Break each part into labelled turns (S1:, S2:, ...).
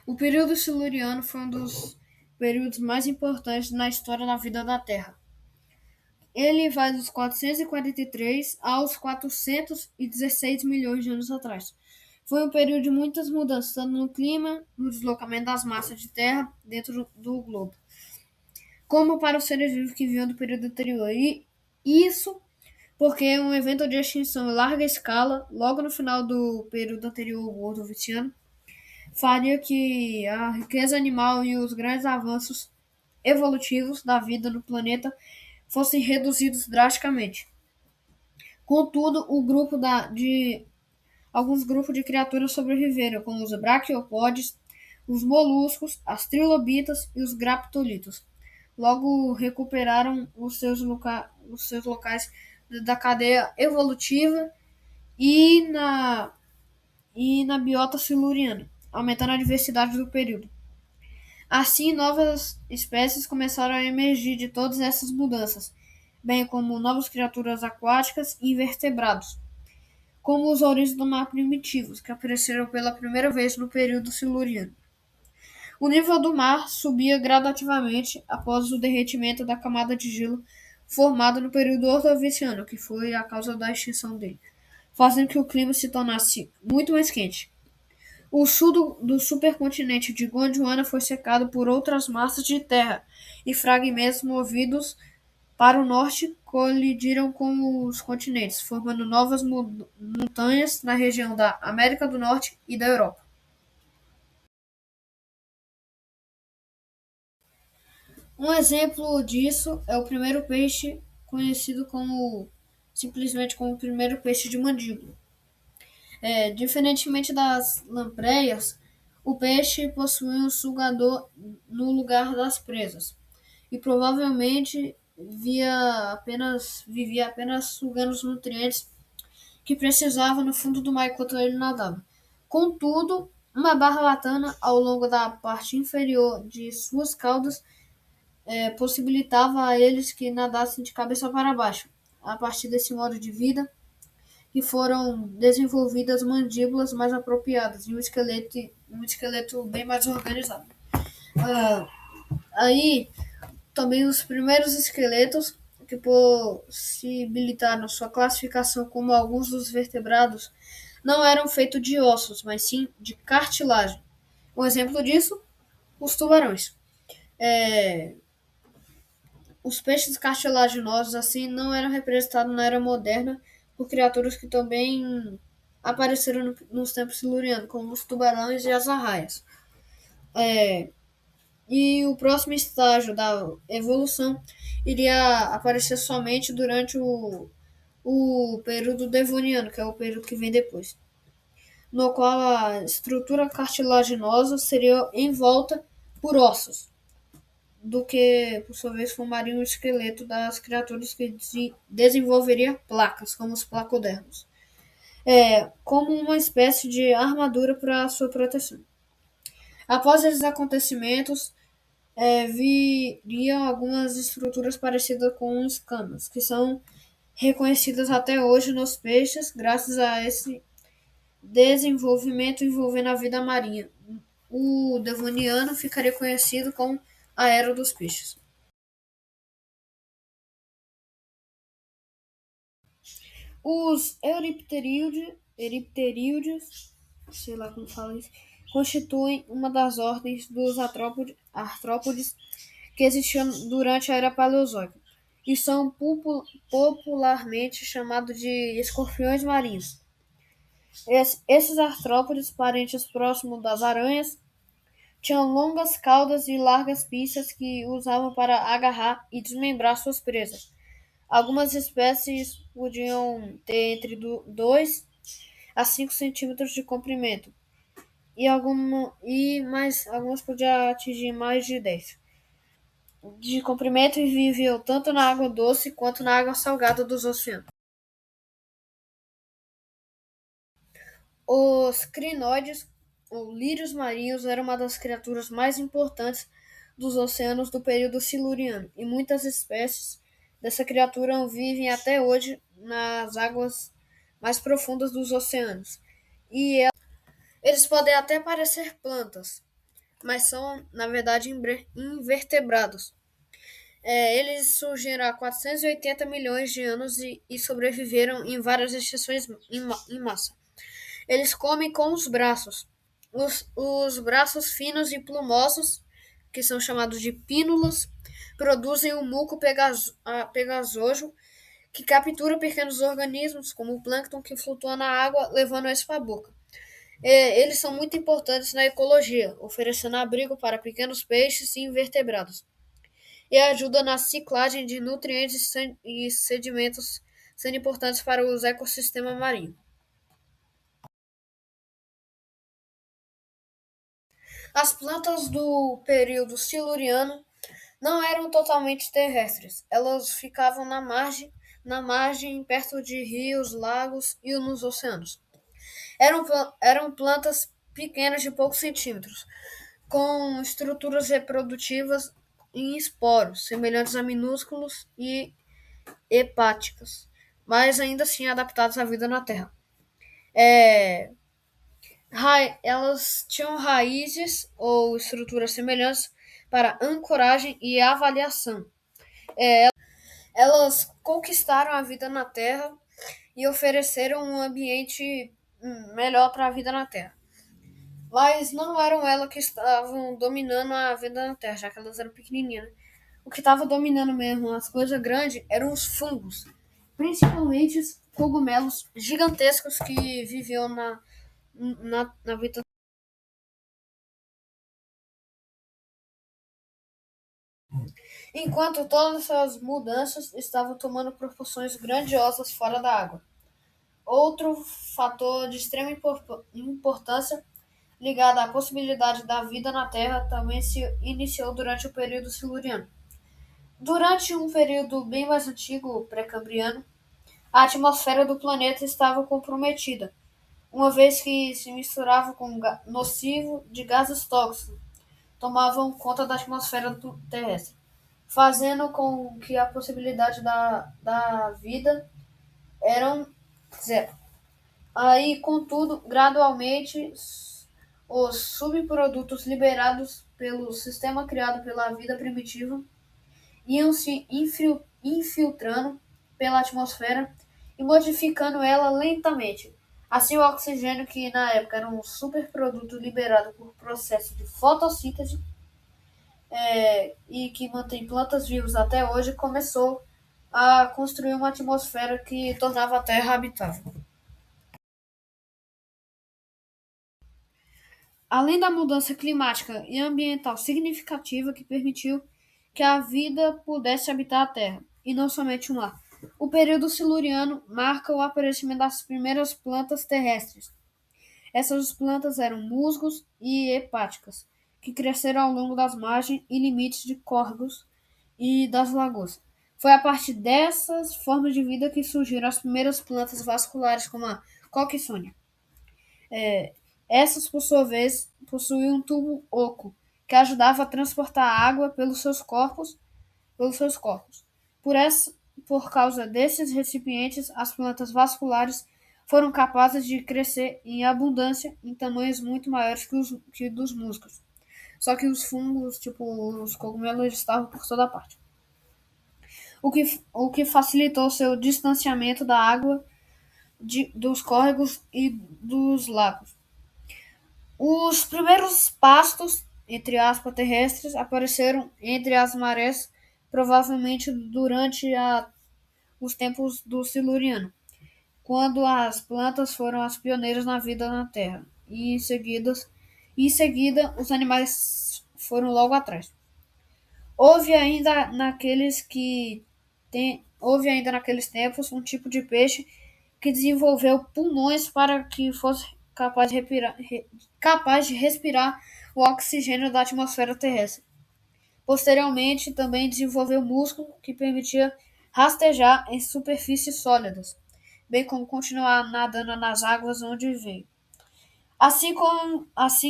S1: O período siluriano foi um dos períodos mais importantes na história da vida da Terra. Ele vai dos 443 aos 416 milhões de anos atrás. Foi um período de muitas mudanças, tanto no clima, no deslocamento das massas de terra dentro do globo, como para os seres vivos que vinham do período anterior. E isso porque um evento de extinção em larga escala, logo no final do período anterior ao Ordoviciano, faria que a riqueza animal e os grandes avanços evolutivos da vida no planeta fossem reduzidos drasticamente. Contudo, alguns grupos de criaturas sobreviveram, como os braquiopódeos, os moluscos, as trilobitas e os graptolitos. Logo recuperaram os seus locais da cadeia evolutiva e na biota siluriana, aumentando a diversidade do período. Assim, novas espécies começaram a emergir de todas essas mudanças, bem como novas criaturas aquáticas e invertebrados, como os ouris do mar primitivos, que apareceram pela primeira vez no período siluriano. O nível do mar subia gradativamente após o derretimento da camada de gelo formada no período Ordoviciano, que foi a causa da extinção dele, fazendo que o clima se tornasse muito mais quente. O sul do supercontinente de Gondwana foi cercado por outras massas de terra, e fragmentos movidos para o norte colidiram com os continentes, formando novas montanhas na região da América do Norte e da Europa. Um exemplo disso é o primeiro peixe conhecido simplesmente como o primeiro peixe de mandíbula. Diferentemente das lampreias, o peixe possui um sugador no lugar das presas e provavelmente vivia apenas sugando os nutrientes que precisava no fundo do mar enquanto ele nadava. Contudo, uma barbatana ao longo da parte inferior de suas caudas possibilitava a eles que nadassem de cabeça para baixo. A partir desse modo de vida, que foram desenvolvidas mandíbulas mais apropriadas e um esqueleto bem mais organizado. Ah, Aí, também os primeiros esqueletos que possibilitaram sua classificação como alguns dos vertebrados não eram feitos de ossos, mas sim de cartilagem. Um exemplo disso, os tubarões. É, os peixes cartilaginosos assim não eram representados na era moderna por criaturas que também apareceram nos tempos silurianos, como os tubarões e as arraias. É, e o próximo estágio da evolução iria aparecer somente durante o período devoniano, que é o período que vem depois, no qual a estrutura cartilaginosa seria envolta por ossos, do que, por sua vez, formaria o esqueleto das criaturas que desenvolveria placas, como os placodermos, como uma espécie de armadura para sua proteção. Após esses acontecimentos, viriam algumas estruturas parecidas com escamas, que são reconhecidas até hoje nos peixes, graças a esse desenvolvimento envolvendo a vida marinha. O Devoniano ficaria conhecido como a Era dos Peixes. Os Eripterídeos, sei lá como fala isso, constituem uma das ordens dos artrópodes que existiam durante a Era Paleozoica e são popularmente chamados de escorpiões marinhos. Esses artrópodes, parentes próximos das aranhas, tinham longas caudas e largas pinças que usavam para agarrar e desmembrar suas presas. Algumas espécies podiam ter entre 2 a 5 centímetros de comprimento mais algumas podiam atingir mais de 10 de comprimento e viviam tanto na água doce quanto na água salgada dos oceanos. Os crinoides, ou lírios marinhos, eram uma das criaturas mais importantes dos oceanos do período siluriano, e muitas espécies dessa criatura vivem até hoje nas águas mais profundas dos oceanos. E eles podem até parecer plantas, mas são, na verdade, invertebrados. Eles surgiram há 480 milhões de anos e sobreviveram em várias extinções em massa. Eles comem com os braços. Os braços finos e plumosos, que são chamados de pínulas, produzem um muco pegajoso que captura pequenos organismos, como o plâncton que flutua na água, levando eles para a boca. Eles são muito importantes na ecologia, oferecendo abrigo para pequenos peixes e invertebrados, e ajudam na ciclagem de nutrientes e sedimentos, sendo importantes para o ecossistema marinho. As plantas do período siluriano não eram totalmente terrestres. Elas ficavam na margem, perto de rios, lagos e nos oceanos. Eram plantas pequenas de poucos centímetros, com estruturas reprodutivas em esporos, semelhantes a minúsculos e hepáticas, mas ainda assim adaptadas à vida na Terra. É, Elas tinham raízes ou estruturas semelhantes para ancoragem e avaliação. Elas conquistaram a vida na Terra e ofereceram um ambiente melhor para a vida na Terra. Mas não eram elas que estavam dominando a vida na Terra, já que elas eram pequenininhas, né? O que estava dominando mesmo as coisas grandes eram os fungos, principalmente os cogumelos gigantescos que viviam na vida. Enquanto todas essas mudanças estavam tomando proporções grandiosas fora da água. Outro fator de extrema importância ligado à possibilidade da vida na Terra também se iniciou durante o período siluriano. Durante um período bem mais antigo, pré-cambriano, a atmosfera do planeta estava comprometida, uma vez que se misturava com nocivo de gases tóxicos, tomavam conta da atmosfera terrestre, fazendo com que a possibilidade da vida eram zero. Aí, contudo, gradualmente, os subprodutos liberados pelo sistema criado pela vida primitiva iam se infiltrando pela atmosfera e modificando ela lentamente. Assim, o oxigênio, que na época era um superproduto liberado por processo de fotossíntese e que mantém plantas vivas até hoje, começou a construir uma atmosfera que tornava a Terra habitável. Além da mudança climática e ambiental significativa que permitiu que a vida pudesse habitar a Terra, e não somente um lar, o período siluriano marca o aparecimento das primeiras plantas terrestres. Essas plantas eram musgos e hepáticas, que cresceram ao longo das margens e limites de córregos e das lagoas. Foi a partir dessas formas de vida que surgiram as primeiras plantas vasculares, como a coquissônia. Essas, por sua vez, possuíam um tubo oco, que ajudava a transportar água pelos seus corpos. Por, essa, por causa desses recipientes, as plantas vasculares foram capazes de crescer em abundância em tamanhos muito maiores que dos musgos. Só que os fungos, tipo os cogumelos, estavam por toda parte. O que facilitou seu distanciamento da água dos córregos e dos lagos. Os primeiros pastos, entre aspas, terrestres, apareceram entre as marés, provavelmente durante os tempos do Siluriano, quando as plantas foram as pioneiras na vida na Terra, e em seguida os animais foram logo atrás. Houve ainda naqueles tempos um tipo de peixe que desenvolveu pulmões para que fosse capaz de respirar o oxigênio da atmosfera terrestre. Posteriormente, também desenvolveu músculo que permitia rastejar em superfícies sólidas, bem como continuar nadando nas águas onde veio. Assim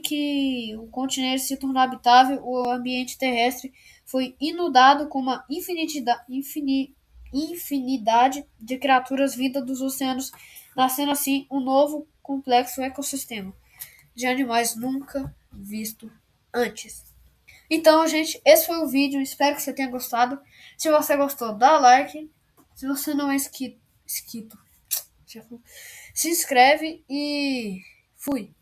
S1: que o continente se tornou habitável, o ambiente terrestre foi inundado com uma infinidade de criaturas vindas dos oceanos, nascendo assim um novo complexo ecossistema de animais nunca visto antes. Então, gente, esse foi o vídeo. Espero que você tenha gostado. Se você gostou, dá like. Se você não é inscrito, se inscreve e fui.